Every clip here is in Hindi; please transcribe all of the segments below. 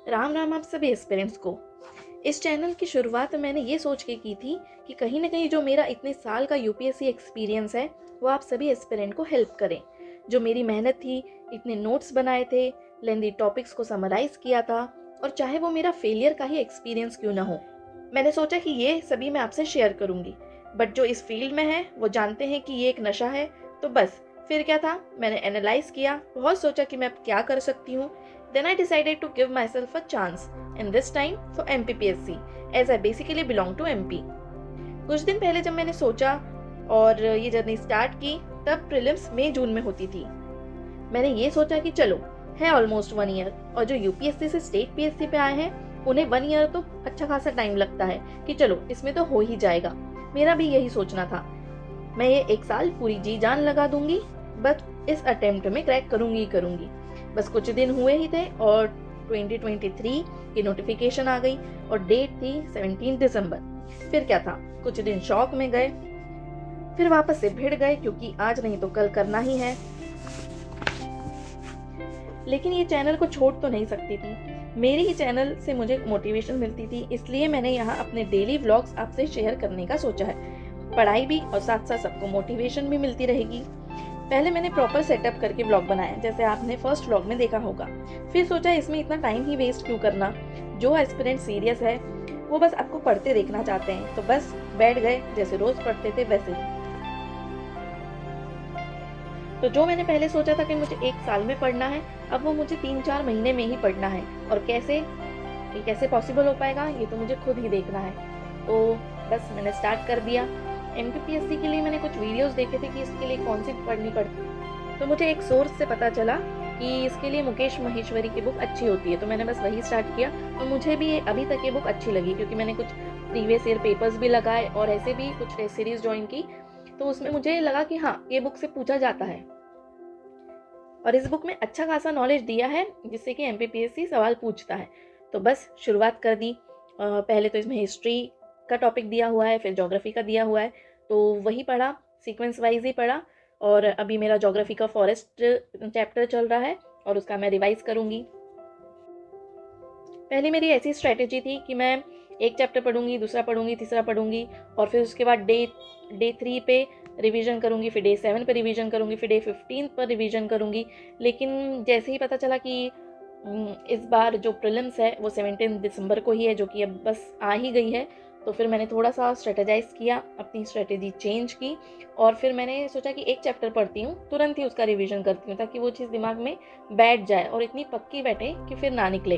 राम राम आप सभी एस्पिरेंट्स को। इस चैनल की शुरुआत मैंने ये सोच के की थी कि कहीं ना कहीं जो मेरा इतने साल का यूपीएससी एक्सपीरियंस है वो आप सभी एस्पिरेंट को हेल्प करें। जो मेरी मेहनत थी, इतने नोट्स बनाए थे, लेंदी टॉपिक्स को समराइज किया था, और चाहे वो मेरा फेलियर का ही एक्सपीरियंस क्यों ना हो, मैंने सोचा कि ये सभी मैं आपसे शेयर करूंगी। बट जो इस फील्ड में है वो जानते हैं कि ये एक नशा है, तो बस फिर क्या था, मैंने एनालाइज किया, बहुत सोचा कि मैं अब क्या कर सकती हूँ। Then I decided to give myself a chance, and this time for MPPSC, as I basically belong to MP. कुछ दिन पहले जब मैंने सोचा और ये जर्नी स्टार्ट की, तब प्रीलिम्स मई जून में होती थी। मैंने ये सोचा कि चलो, है ऑलमोस्ट 1 ईयर, और जो यूपीएससी से स्टेट पीएससी पे आए हैं उन्हें 1 ईयर तो अच्छा खासा टाइम लगता है कि चलो इसमें तो हो ही जाएगा। मेरा भी यही सोचना था, मैं ये 1 साल पूरी जी जान लगा दूंगी, बस इस अटेम्प्ट में क्रैक करूंगी ही करूंगी। बस कुछ दिन हुए ही थे और 2023 की नोटिफिकेशन आ गई और डेट थी 17 दिसंबर। फिर क्या था, कुछ दिन शॉक में गए, फिर वापस से भिड़ गए क्योंकि आज नहीं तो कल करना ही है। लेकिन ये चैनल को छोड़ तो नहीं सकती थी, मेरे ही चैनल से मुझे मोटिवेशन मिलती थी, इसलिए मैंने यहाँ अपने डेली व्लॉग्स आपसे शेयर करने का सोचा है। पढ़ाई भी और साथ साथ सबको मोटिवेशन भी मिलती रहेगी। पहले मैंने प्रॉपर सेटअप करके व्लॉग बनाया, जैसे आपने फर्स्ट व्लॉग में देखा होगा। फिर सोचा इसमें इतना टाइम ही वेस्ट क्यों करना, जो एस्पिरेंट सीरियस है वो बस आपको पढ़ते देखना चाहते हैं, तो बस बैठ गए, जैसे रोज पढ़ते थे वैसे ही। तो जो मैंने पहले सोचा था कि मुझे 1 साल में पढ़ना है, अब वो मुझे 3-4 महीने में ही पढ़ना है। और कैसे, ये कैसे पॉसिबल हो पाएगा, ये तो मुझे खुद ही देखना है। तो बस मैंने स्टार्ट कर दिया। एमपीपीएससी के लिए मैंने कुछ वीडियोस देखे थे कि इसके लिए कौन सी पढ़नी पड़ती, तो मुझे एक सोर्स से पता चला कि इसके लिए मुकेश महेश्वरी की बुक अच्छी होती है, तो मैंने बस वही स्टार्ट किया। और मुझे भी अभी तक ये बुक अच्छी लगी क्योंकि मैंने कुछ प्रीवियस ईयर पेपर्स भी लगाए और ऐसे भी कुछ टेस्ट सीरीज ज्वाइन की, तो उसमें मुझे लगा कि हाँ, ये बुक से पूछा जाता है और इस बुक में अच्छा खासा नॉलेज दिया है जिससे कि एमपीपीएससी सवाल पूछता है। तो बस शुरुआत कर दी। पहले तो इसमें हिस्ट्री का टॉपिक दिया हुआ है, फिर ज्योग्राफी का दिया हुआ है, तो वही पढ़ा, सीक्वेंस वाइज ही पढ़ा। और अभी मेरा ज्योग्राफी का फॉरेस्ट चैप्टर चल रहा है और उसका मैं रिवाइज करूँगी। पहले मेरी ऐसी स्ट्रैटेजी थी कि मैं एक चैप्टर पढ़ूंगी, दूसरा पढ़ूंगी, तीसरा पढ़ूंगी, और फिर उसके बाद डे 3 पे रिवीजन करूंगी, फिर डे 7 पे रिवीजन करूंगी, फिर डे 15 पर रिवीजन करूंगी। लेकिन जैसे ही पता चला कि इस बार जो प्रीलिम्स है वो 17 दिसंबर को ही है, जो कि अब बस आ ही गई है, तो फिर मैंने थोड़ा सा स्ट्रेटेजाइज किया, अपनी स्ट्रेटेजी चेंज की, और फिर मैंने सोचा कि एक चैप्टर पढ़ती हूँ, तुरंत ही उसका रिवीजन करती हूँ ताकि वो चीज़ दिमाग में बैठ जाए और इतनी पक्की बैठे कि फिर ना निकले।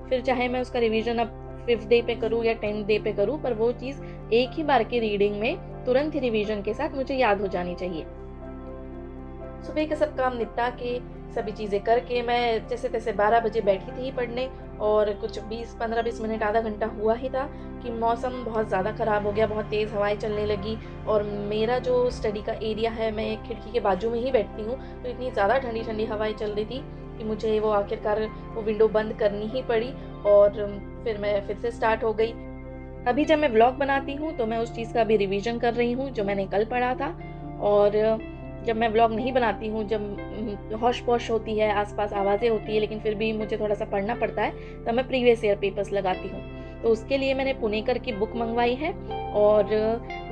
फिर चाहे मैं उसका रिवीजन अब 5th डे पे करूँ या 10th डे पे करूँ, पर वो चीज़ एक ही बार की रीडिंग में तुरंत ही रिवीजन के साथ मुझे याद हो जानी चाहिए। सुबह का सब काम निपटा के, सभी चीज़ें करके मैं जैसे तैसे 12 बजे बैठी थी पढ़ने, और कुछ 15-20 मिनट, आधा घंटा हुआ ही था कि मौसम बहुत ज़्यादा ख़राब हो गया, बहुत तेज़ हवाएं चलने लगी। और मेरा जो स्टडी का एरिया है, मैं एक खिड़की के बाजू में ही बैठती हूँ, तो इतनी ज़्यादा ठंडी ठंडी हवाएं चल रही थी कि मुझे वो आखिरकार वो विंडो बंद करनी ही पड़ी, और फिर मैं फिर से स्टार्ट हो गई। अभी जब मैं व्लॉग बनाती हूँ तो मैं उस चीज़ का भी रिवीजन कर रही हूँ जो मैंने कल पढ़ा था। और जब मैं व्लॉग नहीं बनाती हूँ, जब हौश पौश होती है, आसपास आवाज़ें होती है, लेकिन फिर भी मुझे थोड़ा सा पढ़ना पड़ता है, तब मैं प्रीवियस ईयर पेपर्स लगाती हूँ। तो उसके लिए मैंने पुणेकर की बुक मंगवाई है, और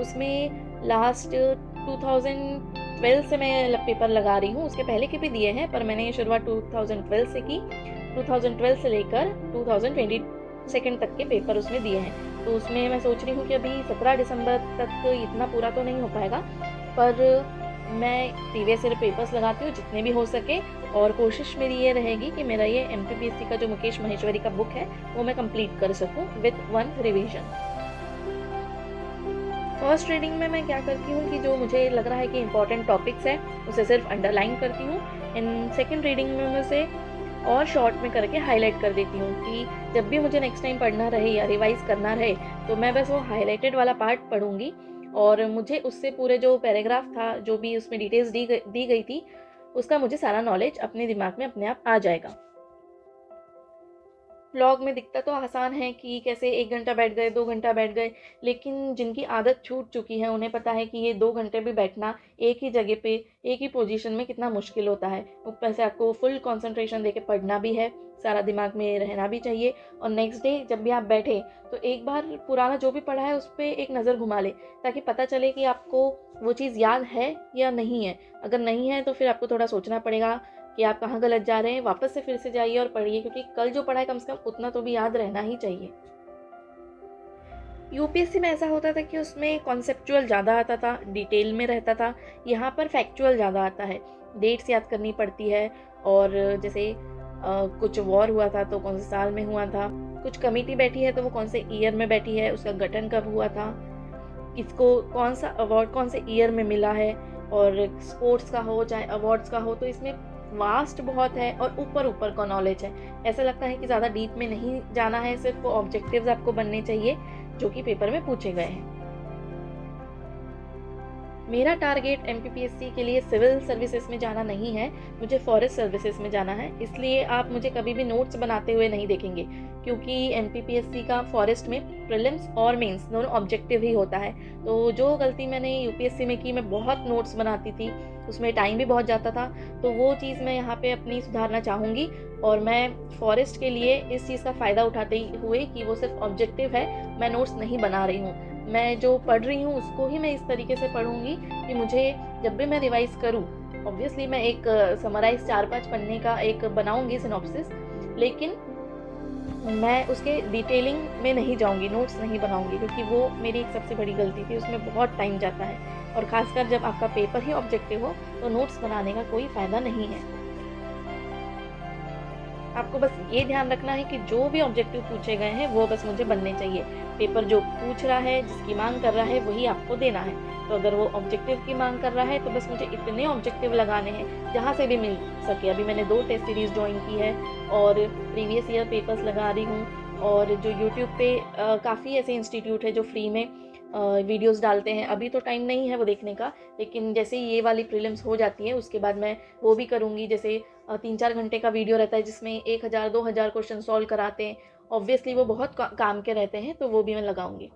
उसमें लास्ट 2012 से मैं पेपर लगा रही हूँ। उसके पहले के भी दिए हैं, पर मैंने शुरुआत 2012 से की। 2012 से लेकर 2022 तक के पेपर उसमें दिए हैं। तो उसमें मैं सोच रही हूँ कि अभी 17 दिसंबर तक इतना पूरा तो नहीं हो पाएगा, पर मैं प्रीवियस ईयर पेपर्स लगाती हूँ जितने भी हो सके, और कोशिश मेरी ये रहेगी कि मेरा ये एमपीपीएससी का जो मुकेश महेश्वरी का बुक है वो मैं कंप्लीट कर सकूँ विद 1 रिवीजन। फर्स्ट रीडिंग में मैं क्या करती हूँ कि जो मुझे लग रहा है कि इंपॉर्टेंट टॉपिक्स है उसे सिर्फ अंडरलाइन करती हूँ। इन सेकेंड रीडिंग में मैं उसे और शॉर्ट में करके हाईलाइट कर देती हूँ कि जब भी मुझे नेक्स्ट टाइम पढ़ना रहे या रिवाइज करना रहे, तो मैं बस वो हाईलाइटेड वाला पार्ट पढ़ूंगी, और मुझे उससे पूरे जो पैराग्राफ था, जो भी उसमें डिटेल्स दी गई थी, उसका मुझे सारा नॉलेज अपने दिमाग में अपने आप आ जाएगा। व्लॉग में दिखता तो आसान है कि कैसे 1 घंटा बैठ गए, 2 घंटा बैठ गए, लेकिन जिनकी आदत छूट चुकी है उन्हें पता है कि ये 2 घंटे भी बैठना एक ही जगह पे, एक ही पोजीशन में कितना मुश्किल होता है। ऊपर से आपको फुल कंसंट्रेशन देके पढ़ना भी है, सारा दिमाग में रहना भी चाहिए, और नेक्स्ट डे जब भी आप बैठे तो एक बार पुराना जो भी पढ़ा है उस पर एक नज़र घुमा ले, ताकि पता चले कि आपको वो चीज़ याद है या नहीं है। अगर नहीं है तो फिर आपको थोड़ा सोचना पड़ेगा कि आप कहाँ गलत जा रहे हैं, वापस से फिर से जाइए और पढ़िए, क्योंकि कल जो पढ़ा है कम से कम उतना तो भी याद रहना ही चाहिए। यूपीएससी में ऐसा होता था कि उसमें कॉन्सेप्चुअल ज़्यादा आता था, डिटेल में रहता था। यहाँ पर फैक्चुअल ज़्यादा आता है, डेट्स याद करनी पड़ती है, और जैसे कुछ वॉर हुआ था तो कौन से साल में हुआ था, कुछ कमेटी बैठी है तो वो कौन से ईयर में बैठी है, उसका गठन कब हुआ था, किसको कौन सा अवार्ड कौन से ईयर में मिला है, और स्पोर्ट्स का हो चाहे अवार्ड्स का हो, तो इसमें वास्ट बहुत है और ऊपर ऊपर का नॉलेज है। ऐसा लगता है कि ज़्यादा डीप में नहीं जाना है, सिर्फ ऑब्जेक्टिव्स आपको बनने चाहिए जो कि पेपर में पूछे गए हैं। मेरा टारगेट एमपीपीएससी के लिए सिविल सर्विसेज में जाना नहीं है, मुझे फॉरेस्ट सर्विसेज में जाना है। इसलिए आप मुझे कभी भी नोट्स बनाते हुए नहीं देखेंगे, क्योंकि एमपीपीएससी का फॉरेस्ट में प्रीलिम्स और मेंस दोनों ऑब्जेक्टिव ही होता है। तो जो गलती मैंने यूपीएससी में की, मैं बहुत नोट्स बनाती थी, उसमें टाइम भी बहुत जाता था, तो वो चीज़ मैं यहाँ पे अपनी सुधारना चाहूँगी। और मैं फॉरेस्ट के लिए इस चीज़ का फ़ायदा उठाते हुए कि वो सिर्फ ऑब्जेक्टिव है, मैं नोट्स नहीं बना रही हूँ, मैं जो पढ़ रही हूँ उसको ही मैं इस तरीके से पढ़ूंगी कि मुझे जब भी मैं रिवाइज करूँ, ऑब्वियसली मैं एक समराइज 4-5 पन्ने का एक बनाऊंगी सिनॉप्सिस, लेकिन मैं उसके डिटेलिंग में नहीं जाऊंगी, नोट्स नहीं बनाऊंगी, क्योंकि वो मेरी एक सबसे बड़ी गलती थी, उसमें बहुत टाइम जाता है, और ख़ासकर जब आपका पेपर ही ऑब्जेक्टिव हो तो नोट्स बनाने का कोई फ़ायदा नहीं है। आपको बस ये ध्यान रखना है कि जो भी ऑब्जेक्टिव पूछे गए हैं वो बस मुझे बनने चाहिए। पेपर जो पूछ रहा है, जिसकी मांग कर रहा है, वही आपको देना है। तो अगर वो ऑब्जेक्टिव की मांग कर रहा है तो बस मुझे इतने ऑब्जेक्टिव लगाने हैं जहाँ से भी मिल सके। अभी मैंने 2 टेस्ट सीरीज़ ज्वाइन की है और प्रीवियस ईयर पेपर्स लगा रही हूँ, और जो यूट्यूब पे काफ़ी ऐसे इंस्टीट्यूट है जो फ्री में वीडियोस डालते हैं। अभी तो टाइम नहीं है वो देखने का, लेकिन जैसे ही ये वाली प्रीलिम्स हो जाती है उसके बाद मैं वो भी करूँगी। जैसे 3-4 घंटे का वीडियो रहता है जिसमें 1000-2000 क्वेश्चन सॉल्व कराते हैं, ऑब्वियसली वो बहुत काम के रहते हैं, तो वो भी मैं लगाऊंगी।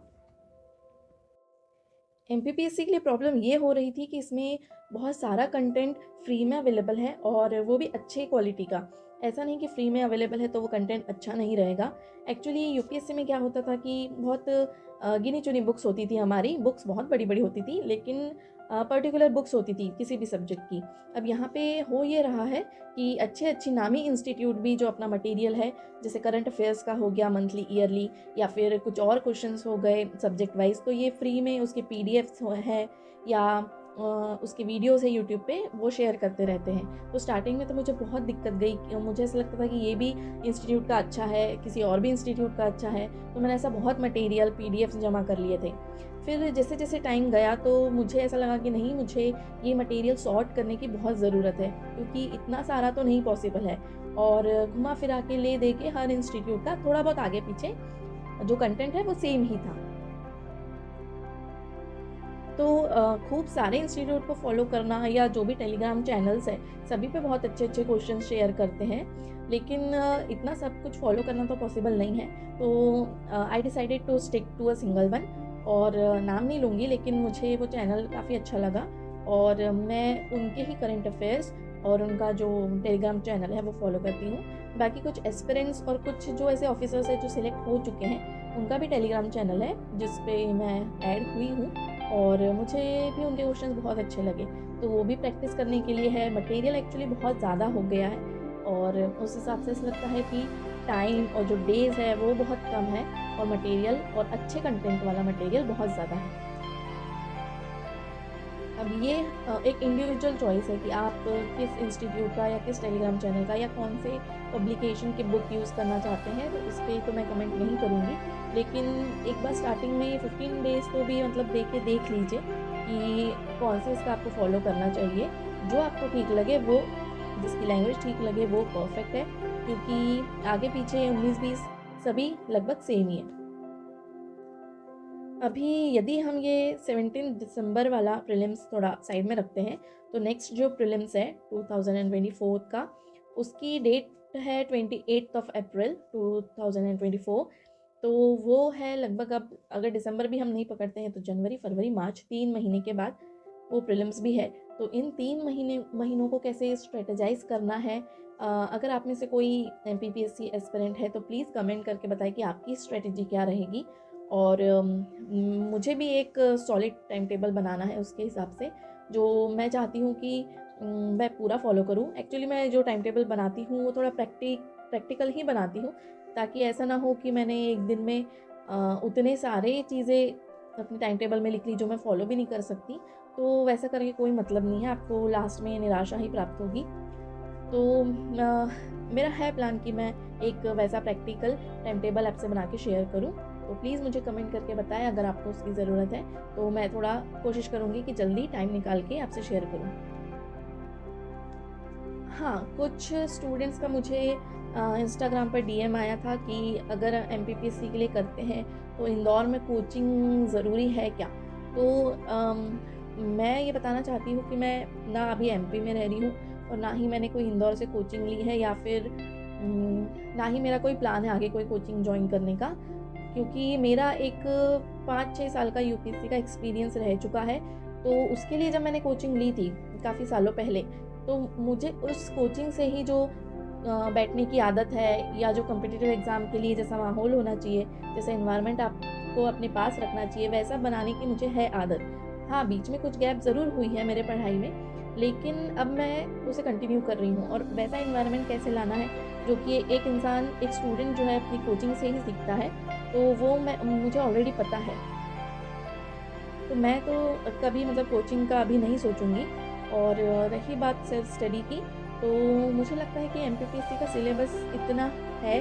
एमपीपीएससी के लिए प्रॉब्लम ये हो रही थी कि इसमें बहुत सारा कंटेंट फ्री में अवेलेबल है, और वो भी अच्छे क्वालिटी का। ऐसा नहीं कि फ्री में अवेलेबल है तो वो कंटेंट अच्छा नहीं रहेगा। एक्चुअली यूपीएससी में क्या होता था कि बहुत गिनी चुनी बुक्स होती थी, हमारी बुक्स बहुत बड़ी बड़ी होती थी, लेकिन पर्टिकुलर बुक्स होती थी किसी भी सब्जेक्ट की। अब यहाँ पे हो ये रहा है कि अच्छे अच्छी नामी इंस्टीट्यूट भी जो अपना मटेरियल है, जैसे करंट अफेयर्स का हो गया मंथली ईयरली, या फिर कुछ और क्वेश्चंस हो गए सब्जेक्ट वाइज, तो ये फ्री में उसके पीडीएफ्स है या उसके वीडियोस है यूट्यूब पे, वो शेयर करते रहते हैं। तो स्टार्टिंग में तो मुझे बहुत दिक्कत गई, मुझे ऐसा लगता था कि ये भी इंस्टीट्यूट का अच्छा है, किसी और भी इंस्टीट्यूट का अच्छा है, तो मैंने ऐसा बहुत मटेरियल पीडीएफ्स जमा कर लिए थे। फिर जैसे जैसे टाइम गया तो मुझे ऐसा लगा कि नहीं, मुझे ये मटेरियल सॉर्ट करने की बहुत ज़रूरत है, क्योंकि इतना सारा तो नहीं पॉसिबल है, और घुमा फिरा के ले दे के हर इंस्टीट्यूट का थोड़ा बहुत आगे पीछे जो कंटेंट है वो सेम ही था। तो खूब सारे इंस्टीट्यूट को फॉलो करना, या जो भी टेलीग्राम चैनल्स है सभी पे बहुत अच्छे अच्छे क्वेश्चन शेयर करते हैं, लेकिन इतना सब कुछ फॉलो करना तो पॉसिबल नहीं है। तो I decided to stick to a single one, और नाम नहीं लूँगी, लेकिन मुझे वो चैनल काफ़ी अच्छा लगा, और मैं उनके ही करंट अफेयर्स और उनका जो टेलीग्राम चैनल है वो फॉलो करती हूँ। बाकी कुछ एस्पिरेंट्स और कुछ जो ऐसे ऑफिसर्स हैं जो सिलेक्ट हो चुके हैं, उनका भी टेलीग्राम चैनल है जिस पे मैं ऐड हुई हूँ, और मुझे भी उनके क्वेश्चन बहुत अच्छे लगे, तो वो भी प्रैक्टिस करने के लिए है। मटेरियल एक्चुअली बहुत ज़्यादा हो गया है, और उस हिसाब से ऐसा लगता है कि टाइम और जो डेज़ है वो बहुत कम है, और मटेरियल और अच्छे कंटेंट वाला मटेरियल बहुत ज़्यादा है। अब ये एक इंडिविजुअल चॉइस है कि आप किस इंस्टीट्यूट का या किस टेलीग्राम चैनल का या कौन से पब्लिकेशन की बुक यूज़ करना चाहते हैं, तो इस पर तो मैं कमेंट नहीं करूँगी, लेकिन एक बार स्टार्टिंग में 15 डेज़ तो भी मतलब देख लीजिए कि कौन से इसका आपको फॉलो करना चाहिए। जो आपको ठीक लगे वो, जिसकी लैंग्वेज ठीक लगे वो परफेक्ट है, क्योंकि आगे पीछे 19-20 सभी लगभग सेम ही है। अभी यदि हम ये 17 दिसंबर वाला प्रीलिम्स थोड़ा साइड में रखते हैं, तो नेक्स्ट जो प्रीलिम्स है 2024 का, उसकी डेट शिफ्ट है 28 अप्रैल 2024। तो वो है लगभग, अब अगर दिसंबर भी हम नहीं पकड़ते हैं तो जनवरी, फरवरी, मार्च, 3 महीने के बाद वो प्रीलिम्स भी है। तो इन 3 महीनों को कैसे स्ट्रेटेजाइज करना है, अगर आप में से कोई MPPSC एस्पिरेंट है तो प्लीज़ कमेंट करके बताएं कि आपकी स्ट्रेटजी क्या रहेगी। और मुझे भी एक सॉलिड टाइम टेबल बनाना है उसके हिसाब से, जो मैं चाहती हूँ कि मैं पूरा फॉलो करूँ। एक्चुअली मैं जो टाइम टेबल बनाती हूँ वो थोड़ा प्रैक्टिकल ही बनाती हूँ, ताकि ऐसा ना हो कि मैंने एक दिन में उतने सारे चीज़ें अपने टाइम टेबल में लिख ली जो मैं फॉलो भी नहीं कर सकती। तो वैसा करके कोई मतलब नहीं है, आपको लास्ट में निराशा ही प्राप्त होगी। तो मेरा है प्लान कि मैं एक वैसा प्रैक्टिकल टाइम टेबल आपसे बना के शेयर करूं। तो प्लीज़ मुझे कमेंट करके बताएं अगर आपको उसकी ज़रूरत है, तो मैं थोड़ा कोशिश करूंगी कि जल्दी टाइम निकाल के आपसे शेयर करूं। हाँ, कुछ स्टूडेंट्स का मुझे इंस्टाग्राम पर DM आया था कि अगर MPPSC के लिए करते हैं तो इंदौर में कोचिंग ज़रूरी है क्या। तो मैं ये बताना चाहती हूँ कि मैं ना अभी MP में रह रही हूँ और ना ही मैंने कोई इंदौर से कोचिंग ली है, या फिर ना ही मेरा कोई प्लान है आगे कोई कोचिंग ज्वाइन करने का, क्योंकि मेरा एक 5-6 साल का UPSC का एक्सपीरियंस रह चुका है। तो उसके लिए जब मैंने कोचिंग ली थी काफ़ी सालों पहले, तो मुझे उस कोचिंग से ही जो बैठने की आदत है, या जो कॉम्पिटिटिव एग्ज़ाम के लिए जैसा माहौल होना चाहिए, जैसा एनवायरनमेंट आपको अपने पास रखना चाहिए, वैसा बनाने की मुझे है आदत। हाँ, बीच में कुछ गैप ज़रूर हुई है मेरे पढ़ाई में, लेकिन अब मैं उसे कंटिन्यू कर रही हूँ। और वैसा एनवायरनमेंट कैसे लाना है जो कि एक स्टूडेंट जो है अपनी कोचिंग से ही सीखता है, तो वो मुझे ऑलरेडी पता है। तो मैं तो कभी मतलब कोचिंग का अभी नहीं सोचूंगी। और रही बात सेल्फ स्टडी की, तो मुझे लगता है कि MPPSC का सिलेबस इतना है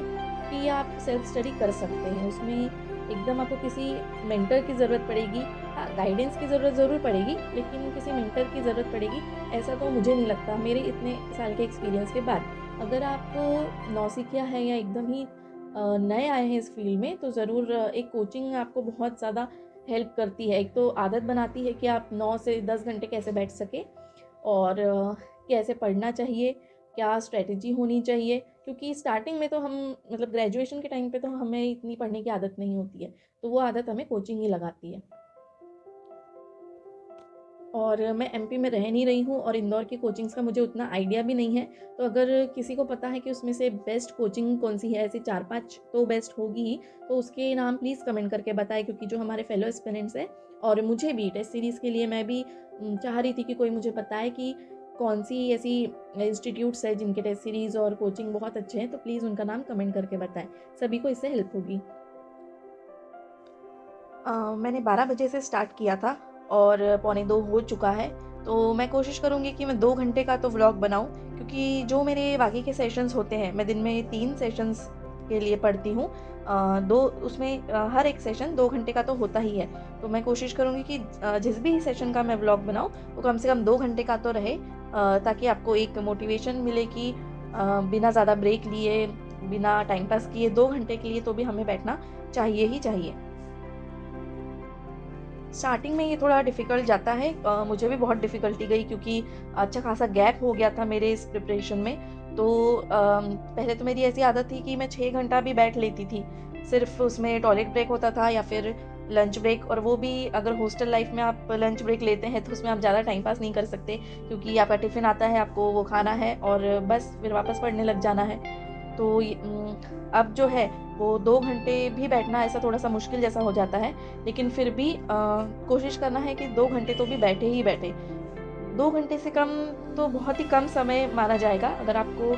कि आप सेल्फ स्टडी कर सकते हैं। उसमें एकदम आपको किसी मेंटर की ज़रूरत पड़ेगी, हाँ गाइडेंस की ज़रूरत ज़रूर पड़ेगी, लेकिन किसी मेंटर की ज़रूरत पड़ेगी ऐसा तो मुझे नहीं लगता मेरे इतने साल के एक्सपीरियंस के बाद। अगर आप नौसिखिया हैं या एकदम ही नए आए हैं इस फील्ड में, तो ज़रूर एक कोचिंग आपको बहुत ज़्यादा हेल्प करती है। एक तो आदत बनाती है कि आप 9 से 10 घंटे कैसे बैठ सके, और कैसे पढ़ना चाहिए, क्या स्ट्रेटजी होनी चाहिए, क्योंकि स्टार्टिंग में तो हम मतलब ग्रेजुएशन के टाइम पे तो हमें इतनी पढ़ने की आदत नहीं होती है, तो वो आदत हमें कोचिंग ही लगाती है। और मैं MP में रह नहीं रही हूँ और इंदौर की कोचिंग्स का मुझे उतना आइडिया भी नहीं है। तो अगर किसी को पता है कि उसमें से बेस्ट कोचिंग कौन सी है, ऐसी 4-5 तो बेस्ट होगी ही, तो उसके नाम प्लीज़ कमेंट करके बताएं, क्योंकि जो हमारे फेलो एस्पिरेंट्स हैं, और मुझे भी टेस्ट सीरीज़ के लिए मैं भी चाह रही थी कि कोई मुझे बताए कि कौन सी ऐसी इंस्टीट्यूट्स है जिनके टेस्ट सीरीज़ और कोचिंग बहुत अच्छे हैं, तो प्लीज़ उनका नाम कमेंट करके बताएं, सभी को इससे हेल्प होगी। मैंने 12 बजे से स्टार्ट किया था और 1:45 हो चुका है। तो मैं कोशिश करूँगी कि मैं 2 घंटे का तो व्लॉग बनाऊँ, क्योंकि जो मेरे बाकी के सेशंस होते हैं, मैं दिन में 3 सेशंस के लिए पढ़ती हूँ। 2 उसमें हर एक सेशन 2 घंटे का तो होता ही है। तो मैं कोशिश करूँगी कि जिस भी सेशन का मैं व्लॉग बनाऊँ वो कम से कम 2 घंटे का तो रहे, ताकि आपको एक मोटिवेशन मिले कि बिना ज़्यादा ब्रेक लिए, बिना टाइम पास किए 2 घंटे के लिए तो भी हमें बैठना चाहिए ही चाहिए। स्टार्टिंग में ये थोड़ा डिफ़िकल्ट जाता है, मुझे भी बहुत डिफ़िकल्टी गई, क्योंकि अच्छा खासा गैप हो गया था मेरे इस प्रिपरेशन में। तो पहले तो मेरी ऐसी आदत थी कि मैं 6 घंटा भी बैठ लेती थी, सिर्फ़ उसमें टॉयलेट ब्रेक होता था या फिर लंच ब्रेक, और वो भी अगर हॉस्टल लाइफ़ में आप लंच ब्रेक लेते हैं तो उसमें आप ज़्यादा टाइम पास नहीं कर सकते, क्योंकि आपका टिफ़िन आता है, आपको वो खाना है और बस फिर वापस पढ़ने लग जाना है। तो अब जो है वो 2 घंटे भी बैठना ऐसा थोड़ा-सा मुश्किल जैसा हो जाता है, लेकिन फिर भी कोशिश करना है कि 2 घंटे तो भी बैठे ही बैठे। 2 घंटे से कम तो बहुत ही कम समय माना जाएगा। अगर आपको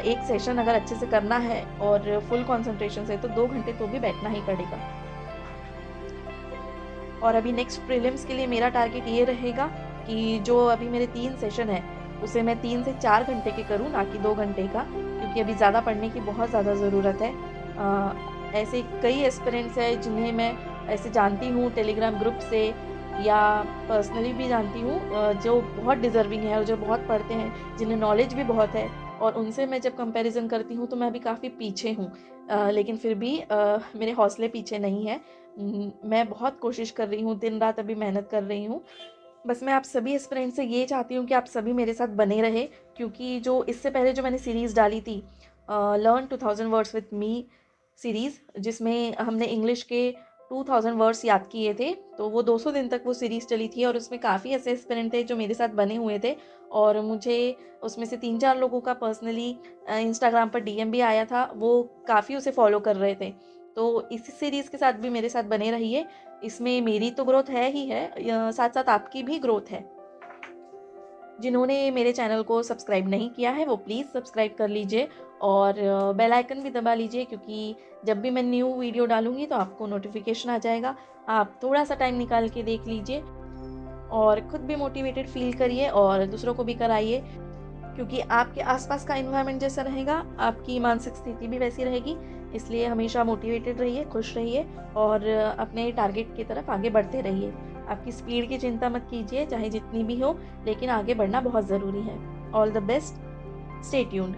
एक सेशन अगर अच्छे से करना है और फुल कंसंट्रेशन से, तो 2 घंटे तो भी बैठना ही पड़ेगा। और अभी नेक्स्ट प्रीलिम्स के लिए मेरा टारगेट ये रहेगा कि जो अभी मेरे 3 सेशन हैं, उसे मैं 3 से 4 घंटे के करूँ, ना कि 2 घंटे का, क्योंकि अभी ज़्यादा पढ़ने की बहुत ज़्यादा ज़रूरत है। ऐसे कई एस्पिरेंट्स हैं जिन्हें मैं ऐसे जानती हूँ टेलीग्राम ग्रुप से, या पर्सनली भी जानती हूँ, जो बहुत डिज़र्विंग है और जो बहुत पढ़ते हैं, जिन्हें नॉलेज भी बहुत है, और उनसे मैं जब कंपैरिज़न करती हूँ तो मैं अभी काफ़ी पीछे हूँ। लेकिन फिर भी मेरे हौसले पीछे नहीं हैं। मैं बहुत कोशिश कर रही हूँ, दिन रात अभी मेहनत कर रही हूँ। बस मैं आप सभी एस्पिरेंट से ये चाहती हूँ कि आप सभी मेरे साथ बने रहें, क्योंकि जो इससे पहले जो मैंने सीरीज़ डाली थी, learn 2000 words with me series, जिसमें हमने इंग्लिश के 2000 वर्ड्स याद किए थे। तो वो 200 दिन तक वो सीरीज़ चली थी और उसमें काफ़ी ऐसे एस्पिरेंट थे जो मेरे साथ बने हुए थे और मुझे उसमें से 3-4 लोगों का पर्सनली इंस्टाग्राम पर डीएम भी आया था। वो काफ़ी उसे फॉलो कर रहे थे। तो इसी सीरीज़ के साथ भी मेरे साथ बने रहिए। इसमें मेरी तो ग्रोथ है ही है, साथ साथ आपकी भी ग्रोथ है। जिन्होंने मेरे चैनल को सब्सक्राइब नहीं किया है वो प्लीज़ सब्सक्राइब कर लीजिए और बेल आइकन भी दबा लीजिए, क्योंकि जब भी मैं न्यू वीडियो डालूँगी तो आपको नोटिफिकेशन आ जाएगा। आप थोड़ा सा टाइम निकाल के देख लीजिए और खुद भी मोटिवेटेड फील करिए और दूसरों को भी कराइए, क्योंकि आपके आसपास का एनवायरनमेंट जैसा रहेगा आपकी मानसिक स्थिति भी वैसी रहेगी। इसलिए हमेशा मोटिवेटेड रहिए, खुश रहिए और अपने टारगेट की तरफ आगे बढ़ते रहिए। आपकी स्पीड की चिंता मत कीजिए, चाहे जितनी भी हो, लेकिन आगे बढ़ना बहुत ज़रूरी है। All the best, stay tuned.